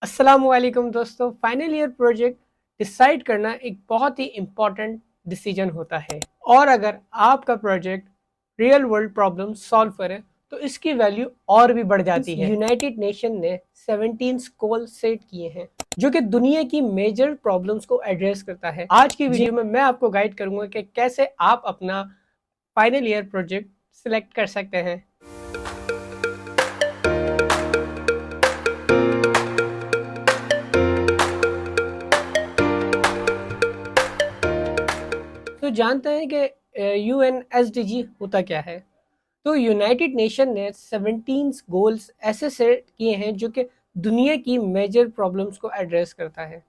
अस्सलामुअलैकुम दोस्तों। Final year project decide करना एक बहुत ही इम्पॉर्टेंट डिसीजन होता है और अगर आपका project real world problem solve करे तो इसकी वैल्यू और भी बढ़ जाती है। यूनाइटेड नेशन ने 17 गोल सेट किए हैं जो कि दुनिया की मेजर प्रॉब्लम्स को एड्रेस करता है। आज की वीडियो में मैं आपको गाइड करूंगा कि कैसे आप अपना फाइनल ईयर प्रोजेक्ट सिलेक्ट कर सकते हैं। तो जानते हैं कि यूएनएसडीजी होता क्या है। तो यूनाइटेड नेशन ने 17 गोल्स ऐसे सेट किए हैं जो कि दुनिया की मेजर प्रॉब्लम्स को एड्रेस करता है।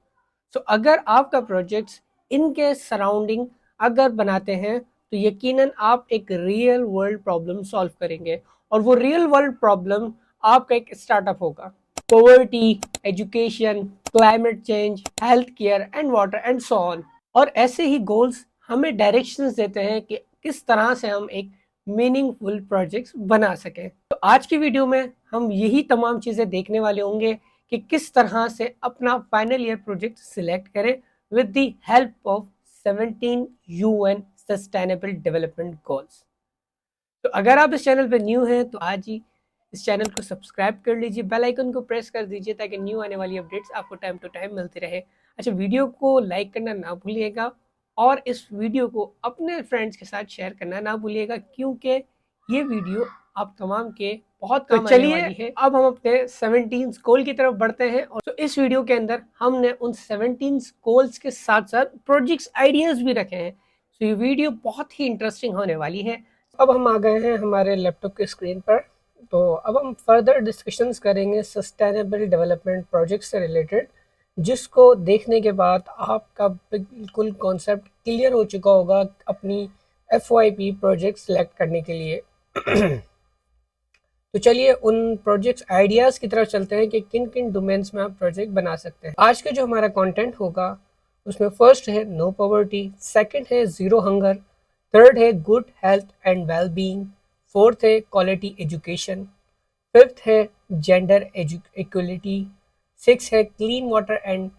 तो अगर आपका प्रोजेक्ट्स इनके सराउंडिंग अगर बनाते हैं तो यकीनन आप एक रियल वर्ल्ड प्रॉब्लम सॉल्व करेंगे और वो रियल वर्ल्ड प्रॉब्लम आपका एक स्टार्टअप होगा। Poverty, education, climate change, health care and water and so on. और ऐसे ही गोल्स हमें डायरेक्शंस देते हैं कि किस तरह से हम एक मीनिंगफुल प्रोजेक्ट्स बना सकें। तो आज की वीडियो में हम यही तमाम चीज़ें देखने वाले होंगे कि किस तरह से अपना फाइनल ईयर प्रोजेक्ट सिलेक्ट करें with the help of 17 UN sustainable development goals. तो अगर आप इस चैनल पर न्यू हैं तो आज ही इस चैनल को सब्सक्राइब कर लीजिए, बेल आइकन को प्रेस कर दीजिए ताकि न्यू आने वाली अपडेट्स आपको टाइम टू टाइम मिलती रहे। अच्छा, वीडियो को लाइक करना ना भूलिएगा और इस वीडियो को अपने फ्रेंड्स के साथ शेयर करना ना भूलिएगा क्योंकि ये वीडियो आप तमाम के बहुत काम आने वाली है। अब हम अपने 17 गोल की तरफ बढ़ते हैं और तो इस वीडियो के अंदर हमने उन 17 गोल्स के साथ साथ प्रोजेक्ट्स आइडियाज भी रखे हैं। तो ये वीडियो बहुत ही इंटरेस्टिंग होने वाली है। अब हम आ गए हैं हमारे लैपटॉप की स्क्रीन पर। तो अब हम फर्दर डिस्कशंस करेंगे सस्टेनेबल डेवलपमेंट प्रोजेक्ट से रिलेटेड, जिसको देखने के बाद आपका बिल्कुल कॉन्सेप्ट क्लियर हो चुका होगा अपनी FYP प्रोजेक्ट सेलेक्ट करने के लिए। तो चलिए उन प्रोजेक्ट्स आइडियाज़ की तरफ चलते हैं कि किन किन डोमेन्स में आप प्रोजेक्ट बना सकते हैं। आज का जो हमारा कंटेंट होगा उसमें फर्स्ट है नो पॉवर्टी, सेकंड है ज़ीरो हंगर, थर्ड है good health and well being, fourth है क्वालिटी एजुकेशन, फिफ्थ है जेंडर इक्वलिटी, सिक्स है clean water and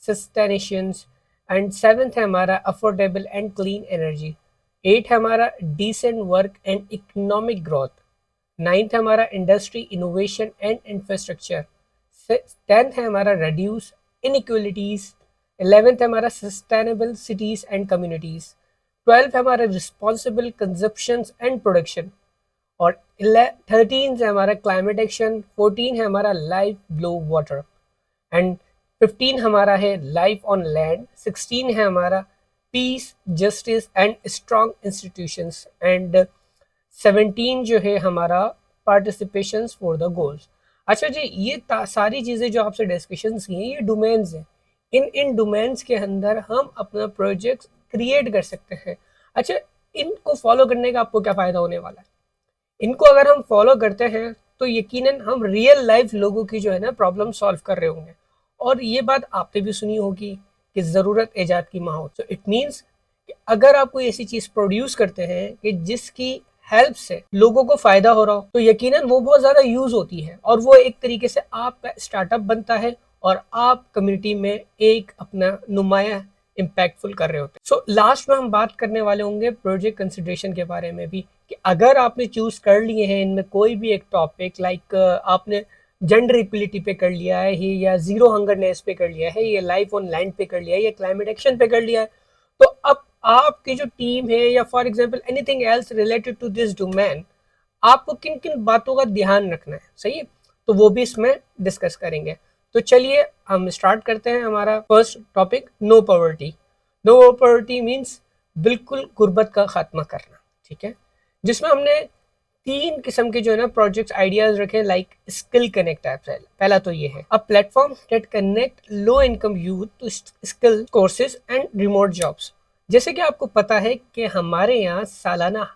sanitations and seventh है हमारा affordable and clean energy, eight है हमारा decent work and economic growth, ninth है हमारा industry innovation and infrastructure, tenth है हमारा रिड्यूस इनइक्वलिटीज, 11th है हमारा sustainable cities and communities, 12th है हमारा रिस्पॉन्सिबल कंजप्शन एंड प्रोडक्शन और 13th है हमारा क्लाइमेट एक्शन, 14 है हमारा लाइफ ब्लो वाटर एंड 15 हमारा है लाइफ ऑन लैंड, 16 है हमारा piece justice and strong institutions and 17 जो है हमारा पार्टिसिपेशन फॉर द गोल्स। अच्छा जी, ये सारी चीज़ें जो आपसे डिस्कशंस की हैं ये डोमेन्स हैं। इन डोमेन्स के अंदर हम अपना प्रोजेक्ट क्रिएट कर सकते हैं। अच्छा, इनको फॉलो करने का आपको क्या फ़ायदा होने वाला है? इनको अगर हम फॉलो करते हैं तो यकीनन हम रियल लाइफ लोगों की जो है ना प्रॉब्लम सॉल्व कर रहे होंगे। और ये बात आपने भी सुनी होगी कि ज़रूरत ईजाद की माँ हो। तो इट मीन्स कि अगर आप कोई ऐसी चीज़ प्रोड्यूस करते हैं कि जिसकी हेल्प से लोगों को फ़ायदा हो रहा हो तो यकीनन वो बहुत ज़्यादा यूज़ होती है और वो एक तरीके से आपका स्टार्टअप बनता है और आप कम्युनिटी में एक अपना नुमाया इम्पैक्टफुल कर रहे होते हैं। सो लास्ट में हम बात करने वाले होंगे प्रोजेक्ट कंसिडरेशन के बारे में भी कि अगर आपने चूज़ कर लिए हैं इनमें कोई भी एक टॉपिक, लाइक आपने जेंडर इक्वलिटी पे कर लिया है या ज़ीरो हंगरनेस पे कर लिया है या लाइफ ऑन लैंड पे कर लिया है या क्लाइमेट एक्शन पे कर लिया है, तो अब आपकी जो टीम है या for example anything else related to this domain, आपको किन किन बातों का ध्यान रखना है, सही है, तो वो भी इसमें डिस्कस करेंगे। तो चलिए हम स्टार्ट करते हैं हमारा first topic, no poverty. No poverty means बिल्कुल गुर्बत का खात्मा करना, ठीक है, जिसमें हमने 3 किस्म के जो है ना प्रोजेक्ट्स आइडियाज रखे, लाइक स्किल कनेक्ट ऐप। पहला तो ये है a platform that connect low income youth to skill courses and remote jobs. जैसे कि आपको पता है कि हमारे यहाँ सालाना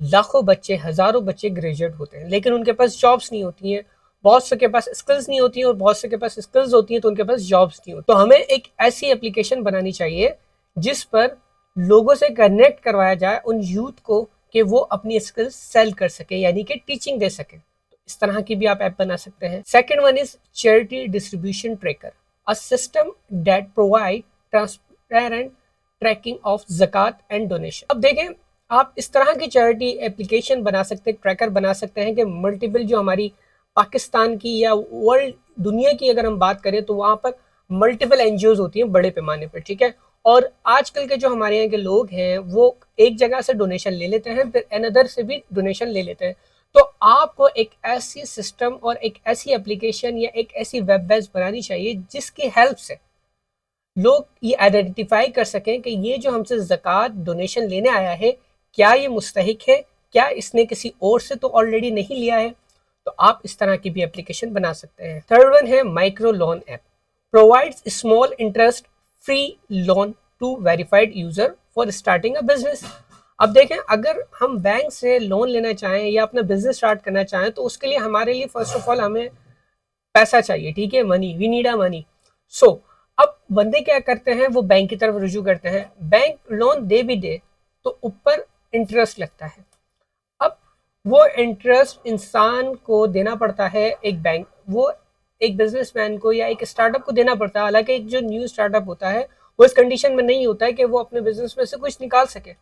लाखों बच्चे, हज़ारों बच्चे ग्रेजुएट होते हैं लेकिन उनके पास जॉब्स नहीं होती हैं। बहुत से के पास स्किल्स नहीं होती हैं और बहुत से के पास स्किल्स होती हैं तो उनके पास जॉब्स नहीं होती। तो हमें एक ऐसी एप्लीकेशन बनानी चाहिए जिस पर लोगों से कनेक्ट करवाया जाए उन यूथ को कि वो अपनी स्किल्स सेल कर सके, यानी कि टीचिंग दे सके। तो इस तरह की भी आप ऐप बना सकते हैं। Second one is charity distribution tracker, a system that provide transparent tracking of ज़कात एंड डोनेशन। अब देखें, आप इस तरह की चैरिटी एप्लीकेशन बना सकते हैं, ट्रैकर बना सकते हैं कि मल्टीपल जो हमारी पाकिस्तान की या वर्ल्ड दुनिया की अगर हम बात करें तो वहाँ पर मल्टीपल एनजीओज होती हैं बड़े पैमाने पर, ठीक है। और आजकल के जो हमारे यहाँ के लोग हैं वो एक जगह से डोनेशन ले लेते हैं, फिर अनदर से भी डोनेशन ले लेते हैं। तो आपको एक ऐसी सिस्टम और एक ऐसी एप्लीकेशन या एक ऐसी वेब बेस बनानी चाहिए जिसकी हेल्प से लोग ये आइडेंटिफाई कर सकें कि ये जो हमसे ज़कात डोनेशन लेने आया है, क्या ये मुस्तहिक है, क्या इसने किसी और से तो ऑलरेडी नहीं लिया है। तो आप इस तरह की भी एप्लीकेशन बना सकते हैं। थर्ड वन है micro loan app, provides small interest free loan to verified user for starting a business. अब देखें, अगर हम बैंक से लोन लेना चाहें या अपना बिजनेस स्टार्ट करना चाहें तो उसके लिए हमारे लिए फर्स्ट ऑफ ऑल हमें पैसा चाहिए, ठीक है, money, we need a money. So अब बंदे क्या करते हैं, वो बैंक की तरफ रुजू करते हैं। बैंक लोन दे भी दे तो ऊपर इंटरेस्ट लगता है। अब वो इंटरेस्ट इंसान को देना पड़ता है, एक बैंक, वो एक बिजनेसमैन को या एक स्टार्टअप को देना पड़ता है। हालांकि एक जो न्यू स्टार्टअप होता है वो इस कंडीशन में नहीं होता है कि वो अपने बिजनेस में से कुछ निकाल सके।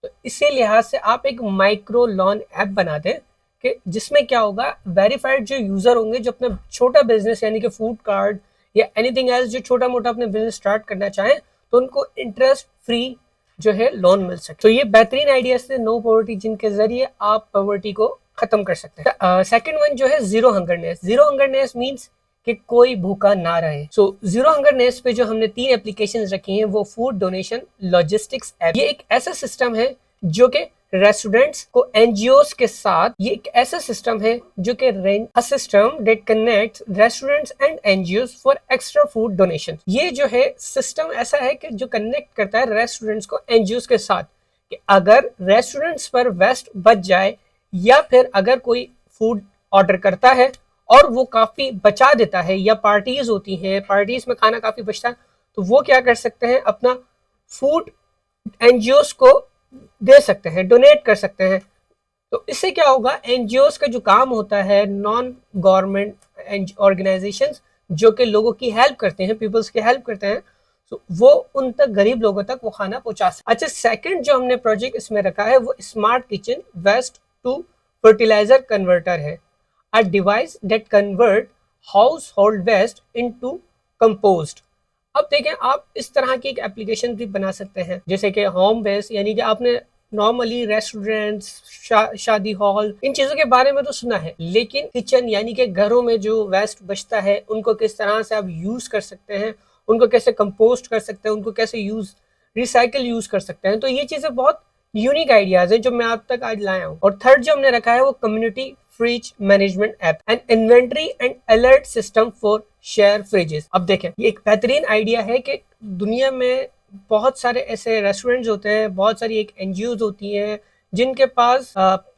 तो इसी लिहाज से आप एक माइक्रो लोन ऐप बना दें कि जिसमें क्या होगा, वेरीफाइड जो यूजर होंगे जो अपना छोटा बिजनेस यानी कि फूड कार्ट या एनीथिंग एल्स जो छोटा मोटा अपने बिजनेस स्टार्ट करना चाहें तो उनको इंटरेस्ट फ्री जो है लोन मिल सके। तो ये बेहतरीन आइडियाज थे नो पॉवर्टी, जिनके जरिए आप पॉवर्टी को खत्म कर सकते हैं। सेकंड वन जो है जीरो हंगरनेस। जीरो हंगरनेस मींस कि कोई भूखा ना रहे। सो जीरो हंगरनेस पे जो हमने 3 एप्लीकेशन रखी हैं वो फूड डोनेशन लॉजिस्टिक्स ऐप। ये एक ऐसा सिस्टम है जो कि रेस्टोरेंट्स को एनजीओस के साथ, ये एक ऐसा सिस्टम है जो कि अ system that connects restaurants and NGOs for extra food donation. ये जो है सिस्टम ऐसा है कि जो कनेक्ट करता है रेस्टोरेंट्स को एनजीओस के साथ कि अगर रेस्टोरेंट्स पर वेस्ट बच जाए या फिर अगर कोई फूड ऑर्डर करता है और वो काफी बचा देता है, या पार्टीज होती हैं, पार्टीज में खाना काफी बचता है, तो वो क्या कर सकते हैं, अपना फूड एनजीओस को दे सकते हैं, डोनेट कर सकते हैं। तो इससे क्या होगा, एनजीओस का जो काम होता है, नॉन गवर्नमेंट ऑर्गेनाइजेशंस जो कि लोगों की हेल्प करते हैं, पीपल्स की हेल्प करते हैं, तो वो उन तक, गरीब लोगों तक वो खाना पहुंचा सकते। अच्छा, सेकंड जो हमने प्रोजेक्ट इसमें रखा है वो smart kitchen waste to fertiliser converter है, a device that convert household waste into compost। अब देखें, आप इस तरह की एक एप्लीकेशन भी बना सकते हैं जैसे कि होम वेस्ट, यानी कि आपने नॉर्मली रेस्टोरेंट्स, शादी हॉल, इन चीजों के बारे में तो सुना है, लेकिन किचन यानी कि घरों में जो वेस्ट बचता है उनको किस तरह से आप यूज कर सकते हैं, उनको कैसे कंपोस्ट कर सकते हैं, उनको कैसे यूज रिसाइकल यूज कर सकते हैं। तो ये चीजें बहुत यूनिक आइडियाज है जो मैं आप तक आज लाया हूँ। और थर्ड जो हमने रखा है वो community fridge management app and inventory and alert system for share freezes. अब देखें, ये एक बेहतरीन आइडिया है कि दुनिया में बहुत सारे ऐसे रेस्टोरेंट्स होते हैं, बहुत सारी एक एनजीओज होती हैं जिनके पास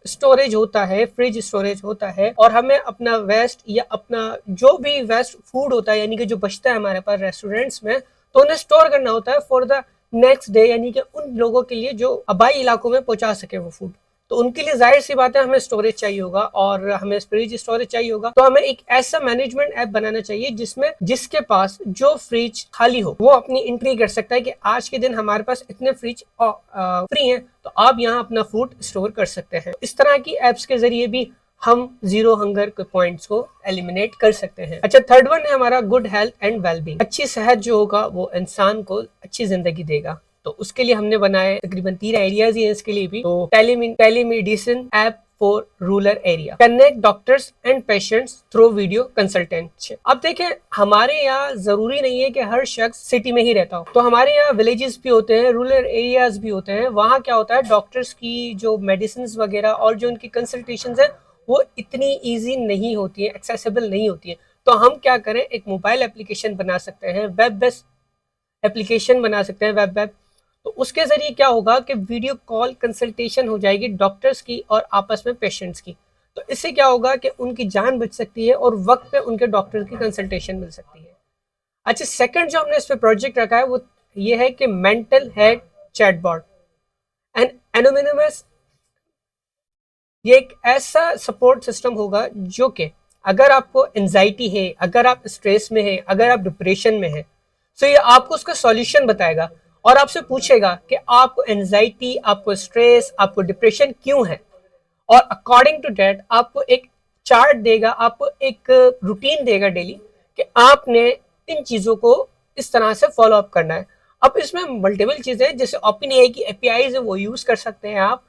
स्टोरेज होता है, फ्रिज स्टोरेज होता है, और हमें अपना वेस्ट या अपना जो भी वेस्ट फूड होता है यानी कि जो बचता है हमारे पास रेस्टोरेंट्स में, तो उन्हें स्टोर करना होता है फॉर द नेक्स्ट डे, यानी कि उन लोगों के लिए जो आबाई इलाकों में पहुंचा सके वो फूड। तो उनके लिए जाहिर सी बात है हमें स्टोरेज चाहिए होगा और हमें फ्रिज स्टोरेज चाहिए होगा। तो हमें एक ऐसा मैनेजमेंट ऐप बनाना चाहिए जिसमें जिसके पास जो फ्रिज खाली हो वो अपनी एंट्री कर सकता है कि आज के दिन हमारे पास इतने फ्रिज फ्री हैं, तो आप यहाँ अपना फूड स्टोर कर सकते हैं। इस तरह की एप्स के जरिए भी हम जीरो हंगर के पॉइंट्स को एलिमिनेट कर सकते हैं। अच्छा, थर्ड वन है हमारा गुड हेल्थ एंड वेलबींग। अच्छी सेहत जो होगा वो इंसान को अच्छी जिंदगी देगा। तो उसके लिए हमने बनाए तकरीबन 3 आइडियाज ही हैं इसके लिए भी। तो telemedicine app for rural area, connect doctors and patients through video consultant. अब देखें, हमारे यहाँ जरूरी नहीं है कि हर शख्स सिटी में ही रहता हो, तो हमारे यहाँ विलेजेस भी होते हैं, रूरल एरियाज भी होते हैं। वहाँ क्या होता है, डॉक्टर्स की जो मेडिसिन वगैरह और जो उनकी कंसल्टेशन है वो इतनी ईजी नहीं होती है, एक्सेसिबल नहीं होती है। तो हम क्या करें, एक मोबाइल एप्लीकेशन बना सकते हैं, वेब बेस्ड एप्लीकेशन बना सकते हैं, वेब तो उसके जरिए क्या होगा कि वीडियो कॉल कंसल्टेशन हो जाएगी डॉक्टर्स की और आपस में पेशेंट्स की। तो इससे क्या होगा कि उनकी जान बच सकती है और वक्त पे उनके डॉक्टर की कंसल्टेशन मिल सकती है। अच्छा, सेकंड जो हमने इस पे प्रोजेक्ट रखा है वो ये है कि mental health chatbot and anonymous ये एक ऐसा सपोर्ट सिस्टम होगा जो कि अगर आपको एंजाइटी है, अगर आप स्ट्रेस में है, अगर आप डिप्रेशन में है, तो ये आपको उसका सॉल्यूशन बताएगा और आपसे पूछेगा कि आपको एंजाइटी, आपको स्ट्रेस, आपको डिप्रेशन क्यों है, और अकॉर्डिंग टू डेट आपको एक चार्ट देगा, आपको एक रूटीन देगा डेली कि आपने इन चीजों को इस तरह से फॉलो अप करना है। अब इसमें मल्टीपल चीजें हैं, जैसे ओपन एआई की एपीआईज है वो यूज कर सकते हैं आप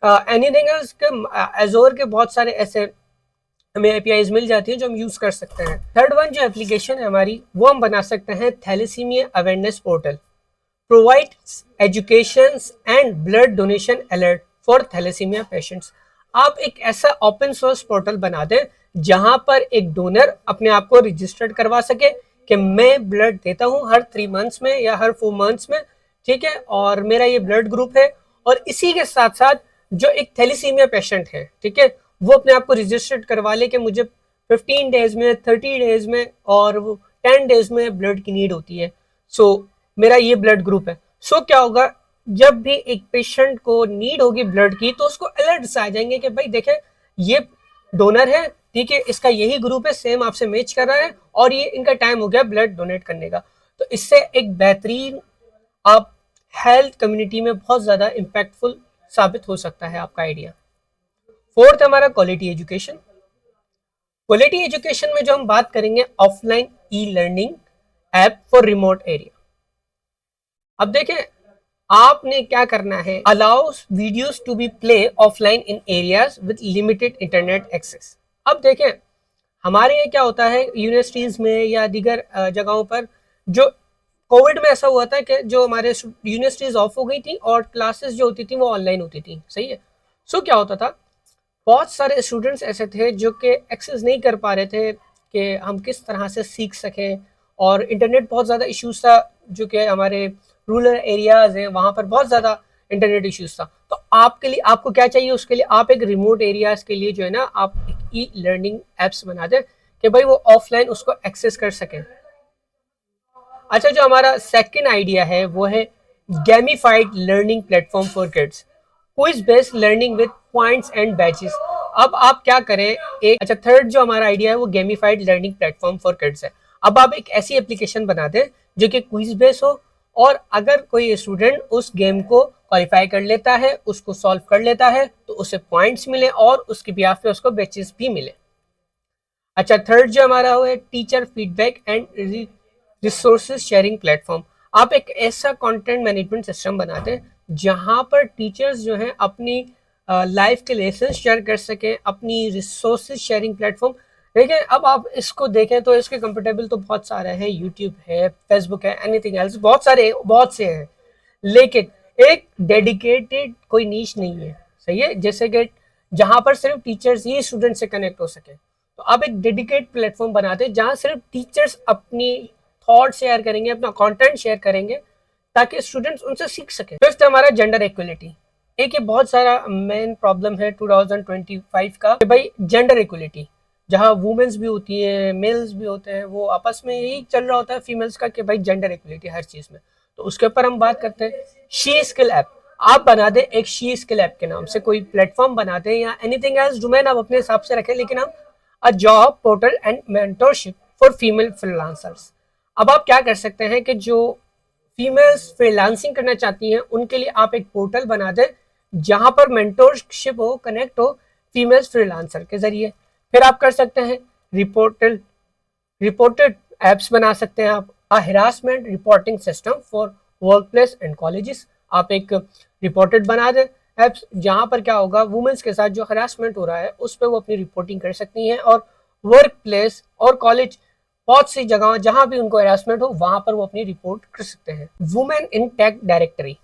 एनीथिंग एल्स के एजोर के बहुत सारे ऐसे हमें एपीआईज मिल जाती है जो हम यूज कर सकते हैं। थर्ड वन जो एप्लीकेशन है हमारी, वो हम बना सकते हैं thalassaemia awareness portal, provides education and blood donation alert for thalassaemia patients. आप एक ऐसा ओपन सोर्स पोर्टल बना दें जहां पर एक डोनर अपने आप को रजिस्टर्ड करवा सके कि मैं ब्लड देता हूं हर 3 मंथ्स में या हर 4 मंथ्स में, ठीक है, और मेरा ये ब्लड ग्रुप है। और इसी के साथ साथ जो एक थैलेसीमिया पेशेंट है, ठीक है, वो अपने आप को रजिस्टर्ड करवा ले कि मुझे 15 डेज में, 30 डेज में और 10 डेज में ब्लड की नीड होती है, सो मेरा ये ब्लड ग्रुप है। सो क्या होगा, जब भी एक पेशेंट को नीड होगी ब्लड की तो उसको अलर्ट आ जाएंगे कि भाई देखें ये डोनर है, ठीक है, इसका यही ग्रुप है, सेम आपसे मैच कर रहा है और ये इनका टाइम हो गया ब्लड डोनेट करने का। तो इससे एक बेहतरीन आप हेल्थ कम्युनिटी में बहुत ज्यादा इम्पैक्टफुल साबित हो सकता है आपका आइडिया। फोर्थ हमारा क्वालिटी एजुकेशन। क्वालिटी एजुकेशन में जो हम बात करेंगे offline e learning app for remote area. अब देखें आपने क्या करना है, allows videos to be play offline in areas with limited internet access. अब देखें हमारे यहाँ क्या होता है यूनिवर्सिटीज में या दीगर जगहों पर, जो कोविड में ऐसा हुआ था कि जो हमारे यूनिवर्सिटीज ऑफ हो गई थी और क्लासेस जो होती थी वो ऑनलाइन होती थी, सही है। सो क्या होता था, बहुत सारे स्टूडेंट्स ऐसे थे जो कि एक्सेस नहीं कर पा रहे थे कि हम किस तरह से सीख सकें, और इंटरनेट बहुत ज़्यादा इश्यूज था, जो कि हमारे रूरल एरियाज हैं वहाँ पर बहुत ज़्यादा इंटरनेट इश्यूज था। तो आपके लिए आपको क्या चाहिए, उसके लिए आप एक रिमोट एरियाज के लिए जो है ना आप एक ई लर्निंग एप्स बना दें कि भाई वो ऑफलाइन उसको एक्सेस कर सकें। अच्छा, जो हमारा सेकंड आइडिया है वो है gamified learning platform for kids, quiz based learning with points and batches. अब आप क्या करें, एक अच्छा थर्ड जो हमारा आइडिया है वो gamified learning platform for kids है। अब आप एक ऐसी एप्लीकेशन बना दें जो कि क्विज बेस्ड हो, और अगर कोई स्टूडेंट उस गेम को क्वालिफाई कर लेता है, उसको सॉल्व कर लेता है, तो उसे पॉइंट्स मिले और उसके बिहाफ पे उसको बैचेस भी मिले। अच्छा, थर्ड जो हमारा वो है teacher feedback and resources sharing platform. आप एक ऐसा कंटेंट मैनेजमेंट सिस्टम बनाते हैं जहां पर टीचर्स जो हैं अपनी लाइफ के लेसन शेयर कर सकें, अपनी रिसोर्सेज शेयरिंग प्लेटफॉर्म। देखिए अब आप इसको देखें तो इसके कंपेटेबल तो बहुत सारे हैं, यूट्यूब है, फेसबुक है, एनीथिंग एल्स, बहुत से हैं, लेकिन एक डेडिकेटेड कोई नीश नहीं है, सही है, जैसे कि जहां पर सिर्फ टीचर्स ही स्टूडेंट से कनेक्ट हो सके। तो आप एक डेडिकेट प्लेटफॉर्म बनाते हैं जहां सिर्फ टीचर्स अपनी थॉट शेयर करेंगे, अपना कंटेंट शेयर करेंगे ताकि स्टूडेंट्स उनसे सीख सके। फिफ्थ हमारा जेंडर इक्वलिटी। एक ये बहुत सारा मेन प्रॉब्लम है 2025 का कि भाई जेंडर इक्वलिटी, जहाँ वुमेन्स भी होती है, मेल्स भी होते हैं, वो आपस में यही चल रहा होता है फीमेल्स का कि भाई जेंडर इक्वलिटी हर चीज में। तो उसके ऊपर हम बात करते हैं शी स्किल ऐप। आप बना दें एक शी स्किल ऐप के नाम से कोई प्लेटफॉर्म बनाते हैं या एनीथिंग एल्स डोमेन आप अपने हिसाब से रखें, लेकिन हम a job portal and mentorship for female freelancers. अब आप क्या कर सकते हैं कि जो फीमेल्स फ्रीलांसिंग करना चाहती हैं उनके लिए आप एक पोर्टल बना दें जहां पर मेंटरशिप हो, कनेक्ट हो फीमेल्स फ्रीलांसर के जरिए। फिर आप कर सकते हैं रिपोर्टेड एप्स बना सकते हैं आप, harassment reporting system for work place and colleges. आप एक रिपोर्टेड बना दें एप्स जहां पर क्या होगा, वुमेन्स के साथ जो हरासमेंट हो रहा है उस पर वो अपनी रिपोर्टिंग कर सकती हैं, और वर्क प्लेस और कॉलेज बहुत सी जगह जहां भी उनको हरासमेंट हो वहां पर वो अपनी रिपोर्ट कर सकते हैं। वुमेन इन टेक डायरेक्टरी,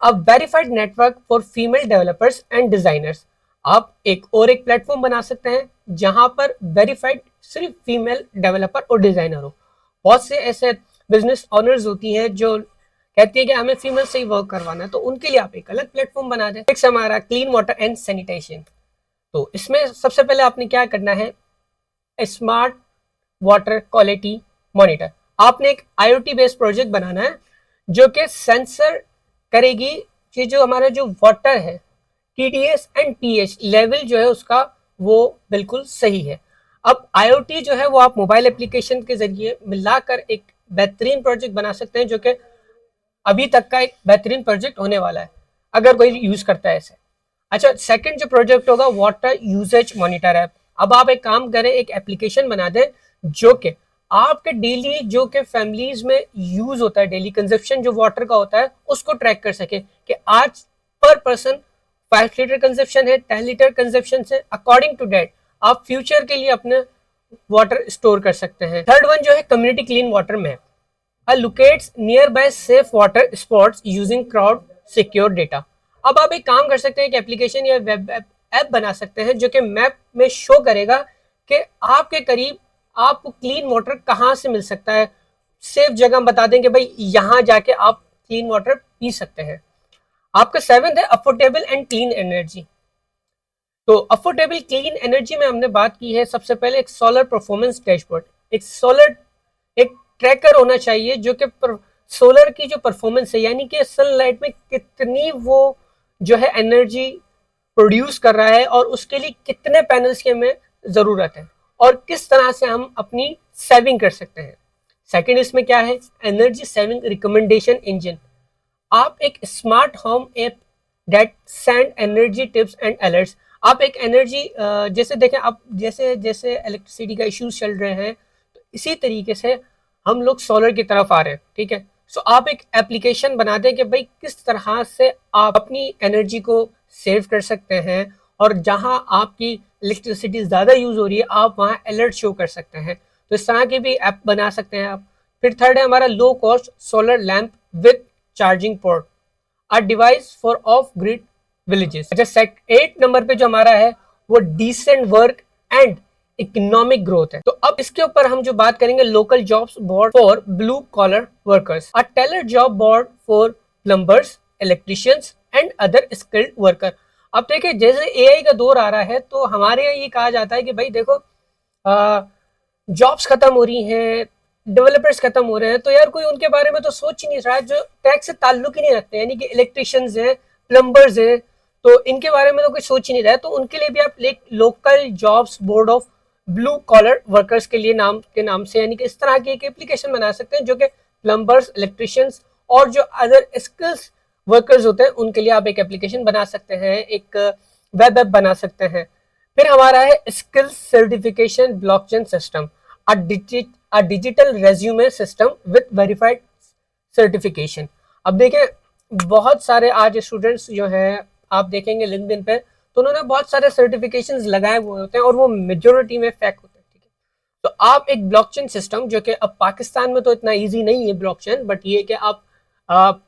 अब verified network for female developers and designers. आप एक प्लेटफॉर्म बना सकते हैं जहां पर वेरीफाइड सिर्फ फीमेल डेवलपर और डिजाइनर हो। बहुत से ऐसे बिजनेस ऑनर्स होती हैं जो कहती है कि हमें फीमेल से ही वर्क करवाना है, तो उनके लिए आप एक अलग प्लेटफॉर्म बना दें। नेक्स्ट हमारा क्लीन वाटर एंड सैनिटेशन। तो इसमें सबसे पहले आपने क्या करना है, स्मार्ट वाटर क्वालिटी मॉनिटर। आपने एक IoT बेस्ड प्रोजेक्ट बनाना है जो कि सेंसर करेगी कि जो हमारा जो वाटर है TDS एंड TH लेवल जो है उसका वो बिल्कुल सही है। अब IoT जो है वो आप मोबाइल एप्लीकेशन के जरिए मिलाकर एक बेहतरीन प्रोजेक्ट बना सकते हैं, जो कि अभी तक का एक बेहतरीन प्रोजेक्ट होने वाला है अगर कोई यूज करता है इसे। अच्छा, सेकंड जो प्रोजेक्ट होगा वाटर यूजेज मॉनिटर ऐप। अब आप एक काम करें, एक एप्लीकेशन बना दें जो कि आपके डेली जो कि फैमिलीज में यूज होता है, डेली कंजप्शन जो वाटर का होता है उसको ट्रैक कर सके कि आज पर पर्सन 5 लीटर कंजप्शन है, 10 लीटर कंजप्शन है, अकॉर्डिंग टू डेट आप फ्यूचर के लिए अपने वाटर स्टोर कर सकते हैं। थर्ड वन जो है community clean water map, locates near by safe water spots using crowd secure data. अब आप एक काम कर सकते हैं, एक एप्लीकेशन या वेब ऐप बना सकते हैं जो कि मैप में शो करेगा कि आपके करीब आपको क्लीन वाटर कहाँ से मिल सकता है, सेफ जगह बता देंगे भाई यहाँ जाके आप क्लीन वाटर पी सकते हैं। आपका सेवेंथ है अफोर्डेबल एंड क्लीन एनर्जी। तो अफोर्डेबल क्लीन एनर्जी में हमने बात की है, सबसे पहले एक सोलर परफॉर्मेंस डैशबोर्ड, एक ट्रैकर होना चाहिए जो कि सोलर की जो परफॉर्मेंस है, यानी कि सनलाइट में कितनी वो जो है एनर्जी प्रोड्यूस कर रहा है और उसके लिए कितने पैनल्स की हमें जरूरत है और किस तरह से हम अपनी सेविंग कर सकते हैं। सेकंड इसमें क्या है, एनर्जी सेविंग रिकमेंडेशन इंजन। आप एक smart home app that send energy tips and alerts. आप एक एनर्जी जैसे देखें, आप जैसे जैसे इलेक्ट्रिसिटी का इश्यूज चल रहे हैं तो इसी तरीके से हम लोग सोलर की तरफ आ रहे हैं, ठीक है। सो आप एक एप्लीकेशन बना दें कि भाई किस तरह से आप अपनी एनर्जी को सेव कर सकते हैं और जहां आपकी इलेक्ट्रिसिटी ज़्यादा यूज़ हो रही है आप वहां अलर्ट शो कर सकते हैं। तो इस तरह की भी ऐप बना सकते हैं आप। फिर थर्ड है हमारा low cost solar lamp with charging port, a device for off grid villages. अच्छा, 8 नंबर पे जो हमारा है वो decent work and economic growth है। तो अब इसके ऊपर हम जो बात करेंगे, local jobs board for blue collar workers, a tailor job board for plumbers, electricians and other skilled worker. अब देखिए जैसे एआई का दौर आ रहा है तो हमारे यहाँ ये कहा जाता है कि भाई देखो जॉब्स खत्म हो रही हैं, डेवलपर्स खत्म हो रहे हैं, तो यार कोई उनके बारे में तो सोच ही नहीं रहा है जो टैक्स से ताल्लुक ही नहीं रखते, यानी कि इलेक्ट्रिशियंस हैं, प्लम्बर्स हैं, तो इनके बारे में तो कोई सोच ही नहीं रहा है। तो उनके लिए भी आप local jobs board of blue collar workers के लिए नाम से यानी कि इस तरह की एक एप्लीकेशन बना सकते हैं जो कि प्लम्बर्स, इलेक्ट्रिशियंस और जो अदर स्किल्स वर्कर्स होते हैं उनके लिए आप एक एप्लीकेशन बना सकते हैं, एक वेब ऐप बना सकते हैं। फिर हमारा है skills certification blockchain system, a digital resume system with verified certification. अब देखें बहुत सारे आज स्टूडेंट्स जो हैं आप देखेंगे लिंक्डइन पे तो उन्होंने बहुत सारे सर्टिफिकेशंस लगाए हुए होते हैं और वो मेजोरिटी में फेक होते हैं, ठीक है। तो आप एक ब्लॉकचेन सिस्टम जो कि अब पाकिस्तान में तो इतना इजी नहीं है ब्लॉकचेन, बट ये कि आप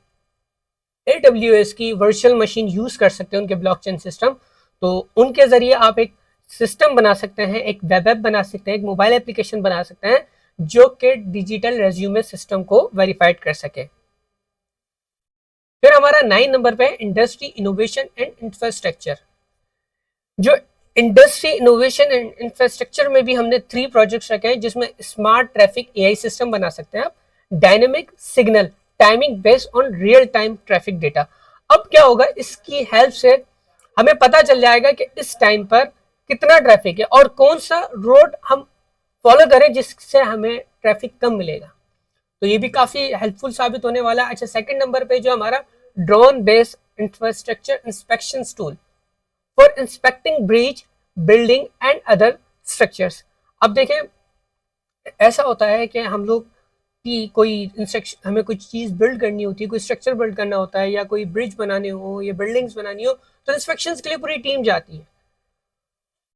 AWS की वर्चुअल मशीन यूज कर सकते हैं उनके ब्लॉकचेन सिस्टम, तो उनके जरिए आप एक सिस्टम बना सकते हैं, एक वेब ऐप बना सकते हैं, एक मोबाइल एप्लीकेशन बना सकते हैं जो कि डिजिटल रेज्यूमे सिस्टम को वेरीफाइड कर सके। फिर हमारा 9 नंबर पे इंडस्ट्री इनोवेशन एंड इंफ्रास्ट्रक्चर। जो इंडस्ट्री इनोवेशन एंड इंफ्रास्ट्रक्चर में भी हमने 3 प्रोजेक्ट्स रखे हैं जिसमें स्मार्ट ट्रैफिक एआई सिस्टम बना सकते हैं आप, dynamic signal timing based on real time traffic data. अब क्या होगा, इसकी हेल्प से हमें पता चल जाएगा कि इस टाइम पर कितना ट्रैफिक है और कौन सा रोड हम फॉलो करें जिससे हमें ट्रैफिक कम मिलेगा। तो ये भी काफी हेल्पफुल साबित होने वाला है। अच्छा, 2 नंबर पे जो हमारा drone based infrastructure inspection tool for inspecting bridge, building and other structures. अब देखें ऐसा होता है कि हम लोग की कोई इंस्ट्रक्शन, हमें कुछ चीज़ बिल्ड करनी होती है, कोई स्ट्रक्चर बिल्ड करना होता है या कोई ब्रिज बनाने हो या बिल्डिंग्स बनानी हो तो इंस्पेक्शंस के लिए पूरी टीम जाती है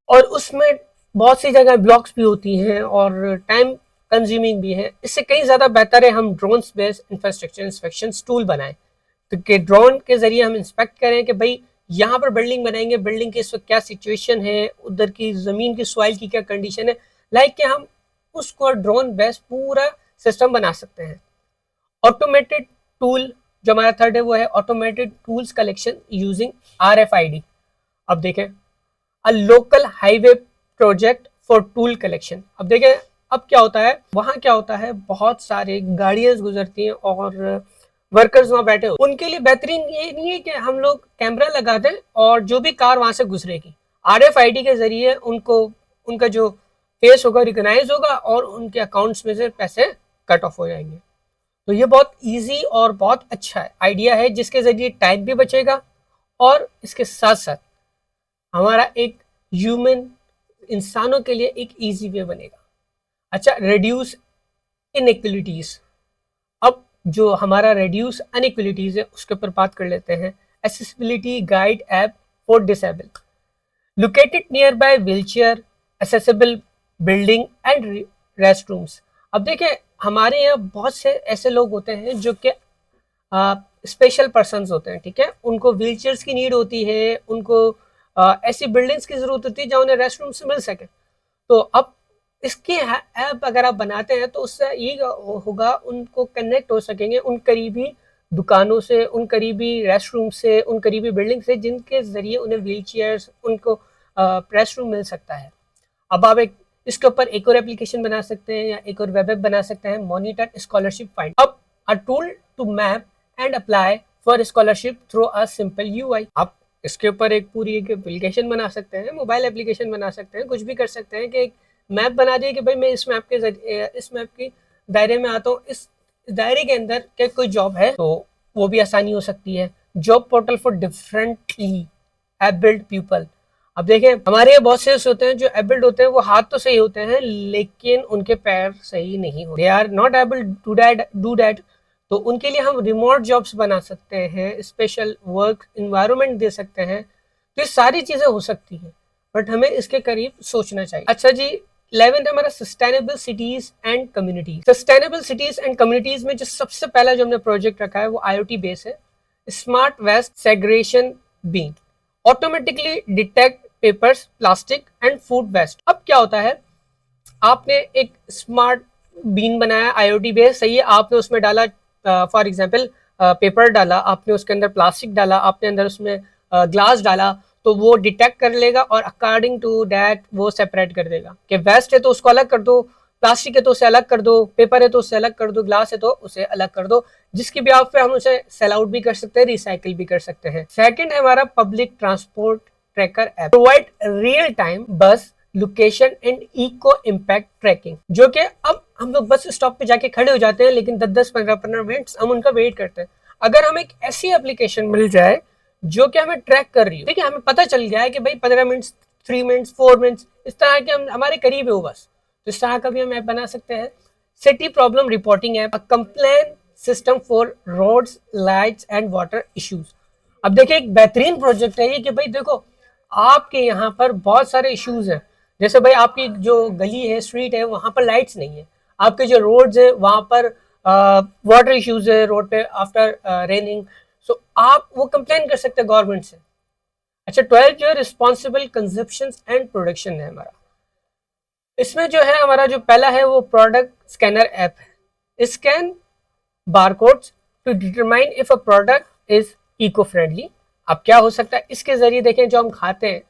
और उसमें बहुत सी जगह ब्लॉक्स भी होती हैं और टाइम कंज्यूमिंग भी है। इससे कहीं ज़्यादा बेहतर है हम drone based infrastructure inspection tool बनाएं, तो ड्रोन के जरिए हम इंस्पेक्ट करें कि भाई यहाँ पर बिल्डिंग बनाएंगे, बिल्डिंग की इस वक्त क्या सिचुएशन है, उधर की ज़मीन की सॉइल की क्या कंडीशन है, लाइक कि हम उसको ड्रोन बेस्ड पूरा सिस्टम बना सकते हैं। ऑटोमेटेड टूल जो हमारा थर्ड है वो है automated tools collection using RFID। अब देखें a local highway project for tool collection. अब देखें अब क्या होता है, वहाँ क्या होता है, बहुत सारे गाड़ियाँ गुजरती हैं और वर्कर्स वहां बैठे हो, उनके लिए बेहतरीन ये नहीं है कि हम लोग कैमरा लगा दें और जो भी कार वहां से गुजरेगी RFID के जरिए उनको उनका जो फेस होगा रिकॉग्नाइज होगा और उनके अकाउंट्स में से पैसे कट ऑफ हो जाएंगे। तो ये बहुत इजी और बहुत अच्छा आइडिया है जिसके जरिए टाइम भी बचेगा और इसके साथ साथ हमारा एक ह्यूमन इंसानों के लिए एक इजी वे बनेगा। अच्छा, रिड्यूस इनइक्वलिटीज। अब जो हमारा रिड्यूस अनइक्वलिटीज है उसके ऊपर बात कर लेते हैं। Accessibility guide app for disable, located near by wheelchair accessible building and rest rooms. अब देखिए हमारे यहाँ बहुत से ऐसे लोग होते हैं जो कि स्पेशल पर्सन्स होते हैं, ठीक है, उनको व्हीलचेयर्स की नीड होती है, उनको ऐसी बिल्डिंग्स की जरूरत होती है जहाँ उन्हें रेस्ट रूम से मिल सके। तो अब इसके ऐप अगर आप बनाते हैं तो उससे ये होगा उनको कनेक्ट हो सकेंगे उन करीबी दुकानों से, उन करीबी रेस्ट रूम से, उन करीबी बिल्डिंग से जिनके जरिए उन्हें व्हील चेयर्स उनको रेस्ट रूम मिल सकता है। अब आप एक इसके ऊपर एक और एप्लीकेशन बना सकते हैं या एक और वेब ऐप बना सकते हैं, मॉनिटर स्कॉलरशिप फाइंड। अब a tool to map and apply for scholarship through a simple UI. आप इसके ऊपर एक पूरी एक एप्लीकेशन बना सकते हैं, मोबाइल एप्लीकेशन बना सकते हैं, कुछ भी कर सकते हैं कि एक मैप बना दिए कि भाई मैं इस मैप के इस मैप की दायरे में आता हूँ, इस दायरे के अंदर क्या कोई जॉब है तो वो भी आसानी हो सकती है। Job portal for differently abled people. अब देखें हमारे यहाँ बहुत से होते हैं जो एबल्ड होते हैं, वो हाथ तो सही होते हैं लेकिन उनके पैर सही नहीं होते, they are not able to do that. तो उनके लिए हम रिमोट जॉब्स बना सकते हैं, स्पेशल वर्क इन्वायरमेंट दे सकते हैं। तो ये सारी चीजें हो सकती हैं बट हमें इसके करीब सोचना चाहिए। अच्छा जी, 11th हमारा sustainable cities and communities. Sustainable cities and communities में जो सबसे पहला जो हमने प्रोजेक्ट रखा है वो IoT बेस है, smart waste segregation bin, automatically detect papers plastic and food waste. अब क्या होता है, आपने एक स्मार्ट बीन बनाया IoT बेस, सही है, आपने उसमें डाला फॉर एग्जांपल पेपर डाला, आपने उसके अंदर प्लास्टिक डाला, आपने अंदर उसमें ग्लास डाला, तो वो डिटेक्ट कर लेगा और अकॉर्डिंग टू दैट वो सेपरेट कर देगा कि वेस्ट है तो उसको अलग कर दो, प्लास्टिक है तो उसे अलग कर दो, पेपर है तो उसे अलग कर दो, ग्लास है तो उसे अलग कर दो, जिसकी भी आप पे हम उसे सेल आउट भी कर सकते हैं, रिसाइकिल भी कर सकते हैं। सेकंड है हमारा public transport tracker app, provide real time bus location and eco impact tracking, जो कि अब हम लोग बस स्टॉप पे जाके खड़े हो जाते हैं लेकिन 10-10 15-15 मिनट हम उनका वेट करते हैं। अगर हमें एक ऐसी एप्लीकेशन मिल जाए जो कि हमें ट्रैक कर रही हो, ठीक है, हमें पता चल गया है कि भाई 15 मिनट 3 मिनट 4 मिनट इस तरह के हम हमारे करीब है वो बस, तो इस तरह का भी हम ऐप बना सकते हैं। City problem reporting app, complain system for roads lights and water issues. अब देखिए एक बेहतरीन प्रोजेक्ट है ये कि भाई देखो आपके यहाँ पर बहुत सारे इश्यूज हैं, जैसे भाई आपकी जो गली है स्ट्रीट है वहां पर लाइट्स नहीं है, आपके जो रोड्स है वहां पर वाटर इश्यूज है रोड पे आफ्टर रेनिंग, सो आप वो कंप्लेन कर सकते हैं गवर्नमेंट से। अच्छा, 12 जो रिस्पॉन्सिबल कंजप्शन एंड प्रोडक्शन है हमारा, इसमें जो है हमारा जो पहला है वो प्रोडक्ट स्कैनर ऐप है, scan barcodes to determine if a product is eco friendly. अब क्या हो सकता है इसके जरिए, देखें जो हम खाते हैं,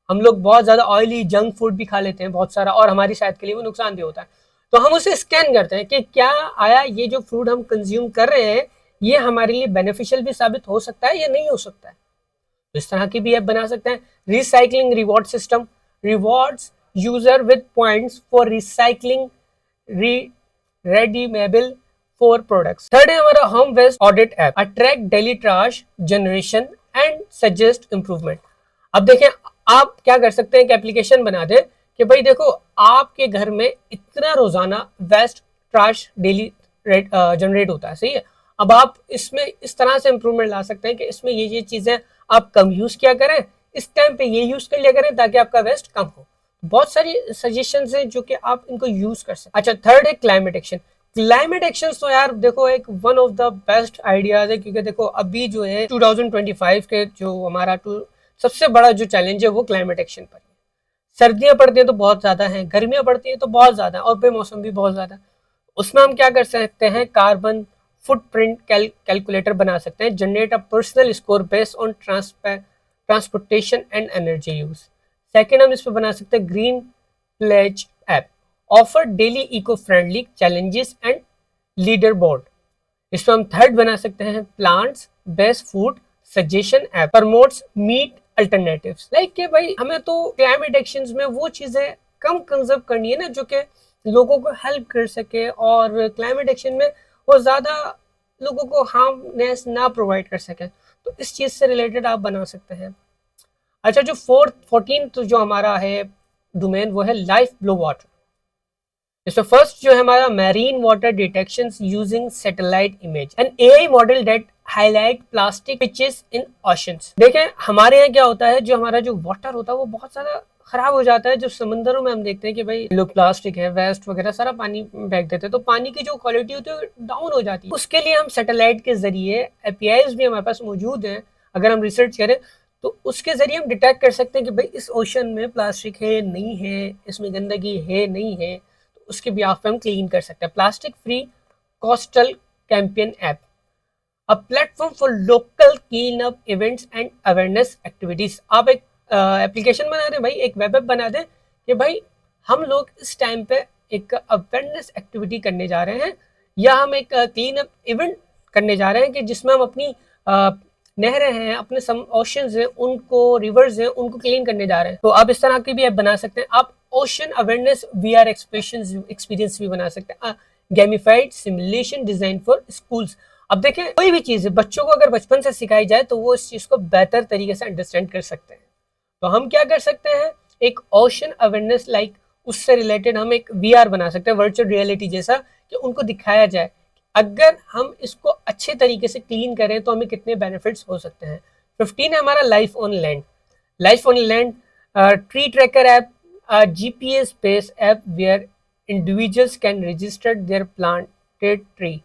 हम लोग बहुत ज्यादा ऑयली जंक फूड भी खा लेते हैं बहुत सारा और हमारी सेहत के लिए वो नुकसानदेह होता है, तो हम उसे स्कैन करते हैं कि क्या आया ये जो फूड हम कंज्यूम कर रहे हैं ये हमारे लिए बेनिफिशियल भी साबित हो सकता है या नहीं हो सकता है। तो इस तरह की भी ऐप बना सकते हैं। Recycling reward system, rewards user with points for recycling redeemable for products. Third है हमारा home waste audit app, attract daily trash generation and suggest improvement. अब देखें आप क्या कर सकते हैं, एक एप्लीकेशन बना दें कि भाई देखो आपके घर में इतना रोजाना वेस्ट ट्रैश डेली जनरेट होता है, सही है, अब आप इसमें इस तरह से इंप्रूवमेंट ला सकते हैं कि इसमें ये चीजें आप कम यूज किया करें, इस टाइम पे ये यूज कर लिया करें ताकि आपका वेस्ट कम हो। बहुत सारी सजेशंस हैं जो कि आप इनको यूज कर सकते हैं। अच्छा, थर्ड है क्लाइमेट एक्शन। क्लाइमेट एक्शन तो यार देखो एक one of the best ideas है, क्योंकि देखो अभी जो है 2025 के जो हमारा सबसे बड़ा जो चैलेंज है वो क्लाइमेट एक्शन पर है। सर्दियां पड़ती है तो बहुत ज्यादा है, गर्मियां पड़ती है तो बहुत ज्यादा, और बेमौसम भी बहुत ज्यादा। उसमें हम क्या कर सकते हैं, कार्बन फुटप्रिंट कैलकुलेटर बना सकते हैं, generate a personal score based on transportation and energy use. Second हम इस पर बना सकते हैं green pledge app, offer daily eco friendly challenges and leader board, इसमें हम थर्ड बना सकते हैं plants best food suggestion app, promotes meat alternatives. Like कि भाई हमें तो क्लाइमेट एक्शंस में वो चीजें कम कंजर्व करनी है ना जो कि लोगों को हेल्प कर सके, और क्लाइमेट एक्शन में वो ज्यादा लोगों को हार्मनेस ना प्रोवाइड कर सके। तो इस चीज से रिलेटेड आप बना सकते हैं। अच्छा, जो 14th जो हमारा है डोमेन वो है लाइफ ब्लू वाटर। इसमें फर्स्ट जो है हमारा marine water detection using satellite image and AI model that highlight plastic pitches in oceans. देखें हमारे यहाँ क्या होता है, जो हमारा जो वाटर होता है वो बहुत सारा खराब हो जाता है। जो समंदरों में हम देखते हैं कि भाई लोग प्लास्टिक है वेस्ट वगैरह सारा पानी फेंक देते हैं, तो पानी की जो क्वालिटी होती है डाउन हो जाती है। उसके लिए हम सैटेलाइट के जरिए एपीआईज भी हमारे पास मौजूद हैं, अगर हम रिसर्च करें तो उसके जरिए हम डिटेक्ट कर सकते हैं कि भाई इस ओशन में प्लास्टिक है नहीं है, इसमें गंदगी है नहीं है, तो उसके भी पे हम क्लीन कर सकते हैं। Plastic free coastal campaign app, a platform for local clean up events and awareness activities. आप एक एप्लीकेशन बना दें भाई, एक वेब ऐप बना दें कि भाई हम लोग इस टाइम पे एक अवेयरनेस एक्टिविटी करने जा रहे हैं, या हम एक क्लीन अप इवेंट करने जा रहे हैं कि जिसमें हम अपनी नहरें हैं, अपने ओशंस हैं, उनको रिवर्स हैं, उनको क्लीन करने जा रहे हैं। तो आप इस तरह की भी ऐप बना सकते हैं। आप ओशन अवेयरनेस वीआर एक्सपीरियंस भी बना सकते हैं। Gamified simulation design for schools. अब देखें कोई भी चीज है बच्चों को अगर बचपन से सिखाई जाए तो वो इस चीज को बेहतर तरीके से अंडरस्टैंड कर सकते हैं। तो हम क्या कर सकते हैं, एक ओशन अवेयरनेस लाइक उससे रिलेटेड हम एक वीआर बना सकते हैं, वर्चुअल रियलिटी जैसा, कि उनको दिखाया जाए अगर हम इसको अच्छे तरीके से क्लीन करें तो हमें कितने बेनिफिट्स हो सकते हैं। 15 है हमारा life on land. Life on land tree tracker app, GPS based app where individuals can register their planted tree.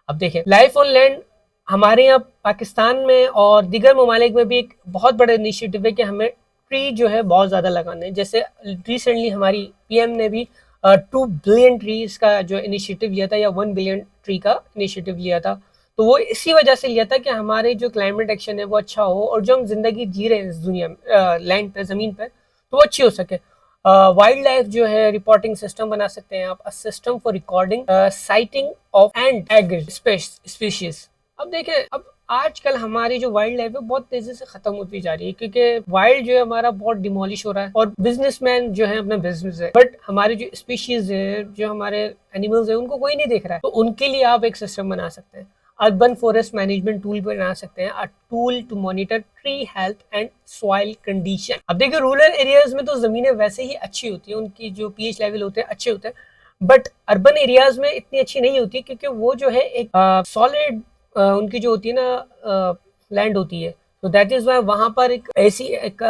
अब देखिए लाइफ ऑन लैंड हमारे यहाँ पाकिस्तान में और दीगर ममालिक में भी एक बहुत बड़ा इनिशिएटिव है कि हमें ट्री जो है बहुत ज़्यादा लगाने हैं। जैसे रिसेंटली हमारी पीएम ने भी 2 बिलियन ट्रीज का जो इनिशिएटिव लिया था, या 1 बिलियन ट्री का इनिशिएटिव लिया था। तो वो इसी वजह से लिया था कि हमारे जो क्लाइमेट एक्शन है वो अच्छा हो, और जो हम जिंदगी जी रहे हैं इस दुनिया में लैंड पे ज़मीन पे, तो वो अच्छी हो सके। वाइल्ड लाइफ जो है रिपोर्टिंग सिस्टम बना सकते हैं आप, a system for recording sighting of and agri species. अब देखें अब आजकल हमारी जो वाइल्ड लाइफ है बहुत तेजी से खत्म होती जा रही है, क्योंकि वाइल्ड जो है हमारा बहुत डिमोलिश हो रहा है, और बिजनेसमैन जो है अपना बिजनेस है, बट हमारे जो स्पीशीज है, जो हमारे एनिमल्स है, उनको कोई नहीं देख रहा है। तो उनके लिए आप एक सिस्टम बना सकते हैं, अर्बन फॉरेस्ट मैनेजमेंट टूल बना सकते हैं, a tool to monitor tree health and soil condition. अब देखिए रूरल एरियाज में तो जमीनें वैसे ही अच्छी होती है, उनकी जो पीएच लेवल होते हैं अच्छे होते हैं, बट अर्बन एरियाज में इतनी अच्छी नहीं होती, क्योंकि वो जो है एक सॉलिड उनकी जो होती है ना लैंड होती है। तो दैट इज वाई वहां पर एक ऐसी एक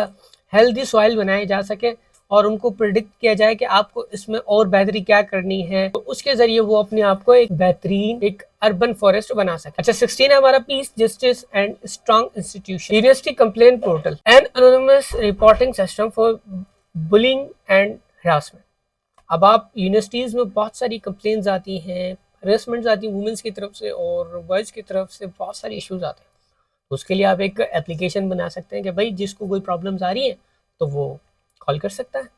हेल्दी सॉइल बनाई जा सके, और उनको प्रिडिक्ट किया जाए कि आपको इसमें और बेहतरी क्या करनी है, तो उसके जरिए वो अपने आप को एक बेहतरीन एक अर्बन फॉरेस्ट बना सके। अच्छा 16 है हमारा piece justice and strong institution, university complaint portal and anonymous reporting system for bullying and harassment. अब आप यूनिवर्सिटीज में बहुत सारी कंप्लेंट्स आती हैं, हरेसमेंट्स आती हैं वुमेन्स की तरफ से और बॉयज़ की तरफ से, बहुत सारे इश्यूज आते हैं। तो उसके लिए आप एक एप्लीकेशन बना सकते हैं कि भाई जिसको कोई प्रॉब्लम्स आ रही है तो वो कॉल कर सकता है,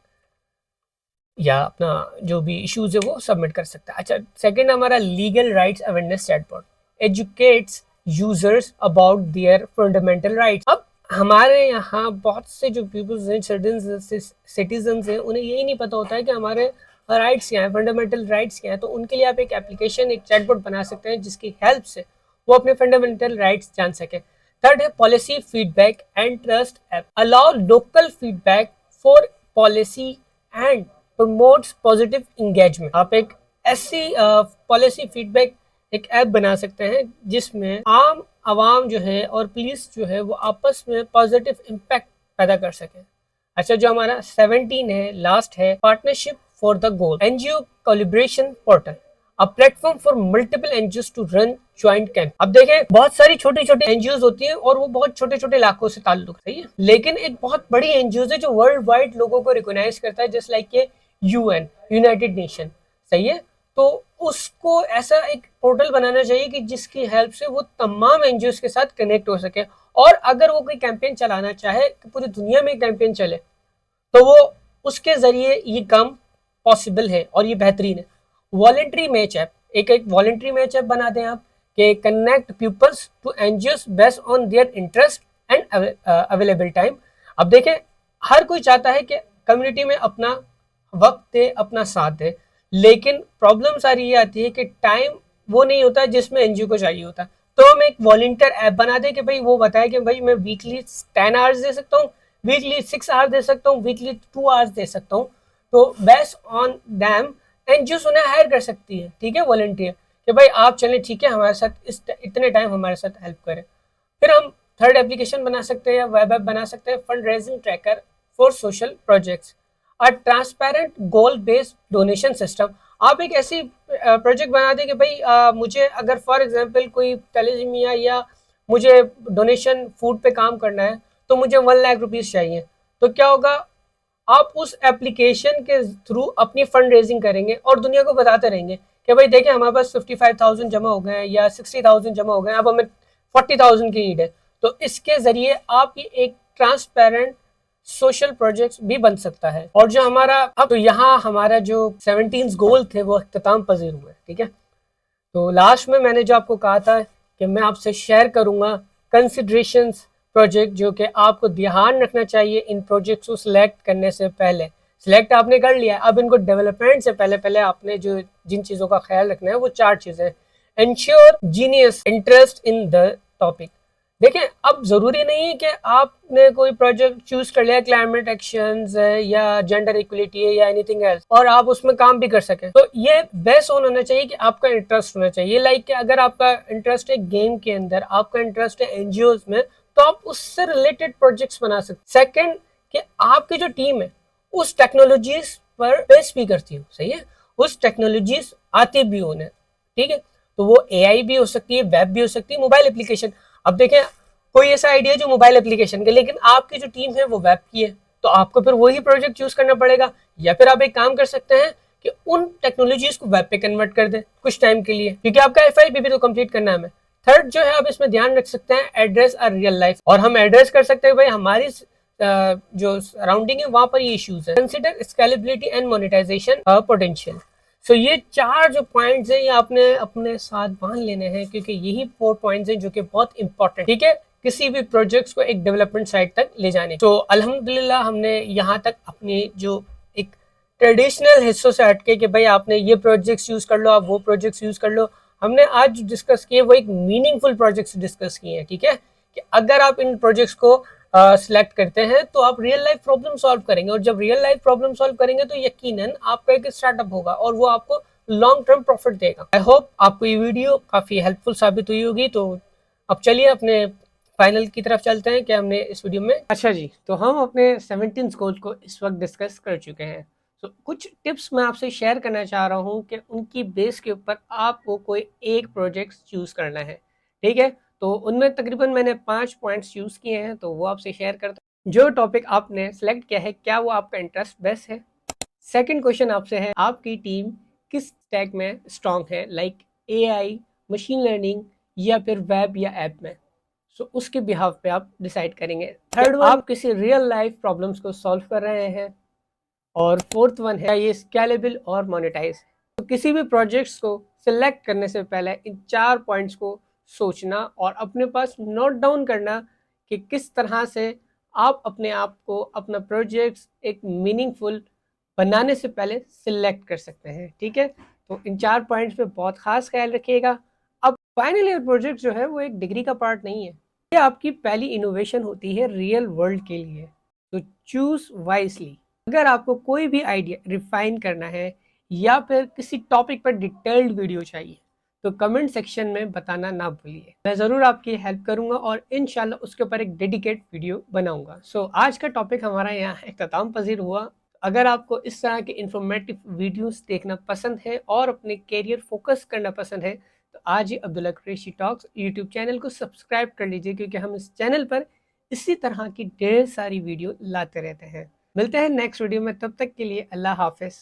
या अपना जो भी इश्यूज है वो सबमिट कर सकता है। अच्छा सेकंड हमारा legal rights awareness chatbot, educates users about their fundamental rights. अब हमारे यहाँ बहुत से जो पीपल्स हैं, सिटीजन्स हैं, उन्हें यही नहीं पता होता है कि हमारे राइट्स क्या हैं, फंडामेंटल राइट्स क्या हैं। तो उनके लिए आप एक एप्लीकेशन एक चैटबॉट बना सकते हैं जिसकी हेल्प से वो अपने फंडामेंटल राइट्स जान सके। थर्ड है policy feedback and trust app, allow local feedback for policy and promotes positive engagement. आप एक ऐसी पॉलिसी फीडबैक एक ऐप बना सकते हैं जिसमें आम आवाम जो है और पुलिस जो है वो आपस में पॉजिटिव इम्पैक्ट पैदा कर सके। अच्छा जो हमारा 17 है लास्ट है partnership for the goal, NGO collaboration portal, a platform for multiple NGO to run joint camp. अब देखें बहुत सारी छोटी छोटी एनजीओ होती हैं और वो बहुत छोटे छोटे इलाकों से ताल्लुक, सही है, लेकिन एक बहुत बड़ी एनजीओ है जो वर्ल्ड वाइड लोगों को रिकॉग्नाइज करता है, जस्ट लाइक ये यूएन यूनाइटेड नेशन, सही है। तो उसको ऐसा एक पोर्टल बनाना चाहिए कि जिसकी हेल्प से वो तमाम एनजीओ के साथ कनेक्ट हो सके, और अगर वो कोई कैंपेन चलाना चाहे कि पूरी दुनिया में कैंपेन चले तो वो उसके जरिए ये काम पॉसिबल है और ये बेहतरीन है। वॉलेंट्री मैच ऐप, एक वॉलेंट्री मैच ऐप बना दें आप कि connect peoples to NGOs based on their interest and available time. अब देखें, हर कोई चाहता है कि कम्युनिटी में अपना वक्त दे, अपना साथ दे, लेकिन प्रॉब्लम सारी ये आती है कि टाइम वो नहीं होता जिसमें एनजीओ को चाहिए होता। तो हम एक वॉलंटियर ऐप बना दें कि भाई वो बताए कि भाई मैं वीकली 10 आवर्स दे सकता हूँ, वीकली 6 आवर्स दे सकता हूँ, वीकली 2 आवर्स दे सकता हूँ। तो बेस्ड ऑन दैम एनजीओ उन्हें हायर कर सकती है, ठीक है, वॉलंटियर, कि भाई आप चलें, ठीक है, हमारे साथ इतने टाइम हमारे साथ हेल्प करें। फिर हम थर्ड एप्लीकेशन बना सकते हैं या वेब ऐप बना सकते हैं, fund raising tracker for social projects, a transparent goal based donation system. आप एक ऐसी प्रोजेक्ट बना दें कि भाई मुझे अगर फॉर एग्जांपल कोई थैलेसीमिया या मुझे डोनेशन फूड पे काम करना है, तो मुझे 1 लाख रुपीज़ चाहिए। तो क्या होगा, आप उस एप्लीकेशन के थ्रू अपनी फंड रेजिंग करेंगे और दुनिया को बताते रहेंगे कि भाई देखिए हमारे पास 55,000 जमा हो गए हैं या 60,000 जमा हो गए हैं, अब हमें 40,000 की नीड है। तो इसके जरिए आप ये एक ट्रांसपेरेंट सोशल प्रोजेक्ट्स भी बन सकता है। और जो हमारा अब तो यहाँ हमारा जो 17 गोल थे वो अख्ताम पजीर हुए, ठीक है। तो लास्ट में मैंने जो आपको कहा था कि मैं आपसे शेयर करूंगा कंसिडरेशंस प्रोजेक्ट, जो कि आपको ध्यान रखना चाहिए इन प्रोजेक्ट्स को सिलेक्ट करने से पहले। सिलेक्ट आपने कर लिया, अब इनको डेवलपमेंट से पहले पहले आपने जो जिन चीज़ों का ख्याल रखना है वो 4 चीज़ें। Ensure genius interest in the topic. देखिए, अब जरूरी नहीं है कि आपने कोई प्रोजेक्ट चूज कर लिया, क्लाइमेट एक्शंस है या जेंडर इक्वलिटी है या एनीथिंग एल्स, और आप उसमें काम भी कर सके। तो ये बेस ऑन होना चाहिए कि आपका इंटरेस्ट होना चाहिए। लाइक कि अगर आपका इंटरेस्ट है गेम के अंदर, आपका इंटरेस्ट है एनजीओज में, तो आप उससे रिलेटेड प्रोजेक्ट्स बना सकते। सेकेंड, कि आपकी जो टीम है उस टेक्नोलॉजीज पर बेस भी करती हो, सही है, उस टेक्नोलॉजीज आती भी होने, ठीक है। तो वो एआई भी हो सकती है, वेब भी हो सकती है, मोबाइल एप्लीकेशन। अब देखें, कोई ऐसा आइडिया जो मोबाइल एप्लीकेशन के, लेकिन आपकी जो टीम है वो वेब की है, तो आपको फिर वही प्रोजेक्ट चूज करना पड़ेगा। या फिर आप एक काम कर सकते हैं कि उन टेक्नोलॉजीज को वेब पे कन्वर्ट कर दें कुछ टाइम के लिए, क्योंकि आपका एफआईपी भी तो कंप्लीट करना है हमें। थर्ड जो है, आप इसमें ध्यान रख सकते हैं एड्रेस अ रियल लाइफ, और हम एड्रेस कर सकते हैं भाई हमारी जो सराउंडिंग है वहां पर ये इश्यूज है। Consider scalability and monetization potential. So ये 4 जो पॉइंट्स हैं ये आपने अपने साथ बांध लेने हैं, क्योंकि यही 4 पॉइंट्स हैं जो कि बहुत इंपॉर्टेंट, ठीक है, किसी भी प्रोजेक्ट्स को एक डेवलपमेंट साइड तक ले जाने। तो अल्हम्दुलिल्लाह हमने यहाँ तक अपनी जो एक ट्रेडिशनल हिस्सों से हटके कि भाई आपने ये प्रोजेक्ट्स यूज कर लो, आप वो प्रोजेक्ट्स यूज कर लो, हमने आज जो डिस्कस किए वो एक मीनिंगफुल प्रोजेक्ट्स डिस्कस किए हैं, ठीक है, कि अगर आप इन प्रोजेक्ट्स को सिलेक्ट करते हैं तो आप रियल लाइफ प्रॉब्लम सॉल्व करेंगे, और जब रियल लाइफ प्रॉब्लम सॉल्व करेंगे तो यकीनन आपका एक स्टार्टअप होगा और वो आपको लॉन्ग टर्म प्रॉफिट देगा। आई होप आपको ये वीडियो काफ़ी हेल्पफुल साबित हुई होगी। तो अब चलिए अपने फाइनल की तरफ चलते हैं कि हमने इस वीडियो में, अच्छा जी, तो हम अपने 17 गोल को इस वक्त डिस्कस कर चुके हैं। तो कुछ टिप्स मैं आपसे शेयर करना चाह रहा हूँ कि उनकी बेस के ऊपर आपको कोई एक प्रोजेक्ट चूज करना है, ठीक है। तो उनमें तकरीबन मैंने 5 पॉइंट्स यूज किए हैं, तो वो आपसे शेयर करता हूँ। जो टॉपिक आपने सेलेक्ट किया है, क्या वो आपका इंटरेस्ट बेस है? सेकंड क्वेश्चन आपसे है, आपकी टीम किस स्टैक में स्ट्रांग है, लाइक एआई, मशीन लर्निंग या फिर वेब या ऐप में। सो उसके बिहाफ पे आप डिसाइड करेंगे। थर्ड वन, आप किसी रियल लाइफ प्रॉब्लम्स को सॉल्व कर रहे हैं। और फोर्थ वन है, ये स्केलेबल और मोनेटाइज। तो किसी भी प्रोजेक्ट्स को सिलेक्ट करने से पहले इन 4 पॉइंट्स को सोचना और अपने पास नोट डाउन करना कि किस तरह से आप अपने आप को, अपना प्रोजेक्ट्स एक मीनिंगफुल बनाने से पहले सिलेक्ट कर सकते हैं, ठीक है। तो इन 4 पॉइंट्स पे बहुत खास ख्याल रखिएगा। अब फाइनल ईयर प्रोजेक्ट जो है वो एक डिग्री का पार्ट नहीं है, ये आपकी पहली इनोवेशन होती है रियल वर्ल्ड के लिए। तो चूज वाइसली। अगर आपको कोई भी आइडिया रिफाइन करना है या फिर किसी टॉपिक पर डिटेल्ड वीडियो चाहिए, तो कमेंट सेक्शन में बताना ना भूलिए, मैं ज़रूर आपकी हेल्प करूंगा और इंशाल्लाह उसके ऊपर एक डेडिकेट वीडियो बनाऊंगा। सो आज का टॉपिक हमारा यहाँ इख्तिताम पजीर हुआ। अगर आपको इस तरह के इंफॉर्मेटिव वीडियोस देखना पसंद है और अपने कैरियर फोकस करना पसंद है, तो आज ही Abdullah Qureshi talks YouTube channel को सब्सक्राइब कर लीजिए, क्योंकि हम इस चैनल पर इसी तरह की ढेर सारी वीडियो लाते रहते हैं। मिलते हैं नेक्स्ट वीडियो में, तब तक के लिए अल्लाह हाफिज़।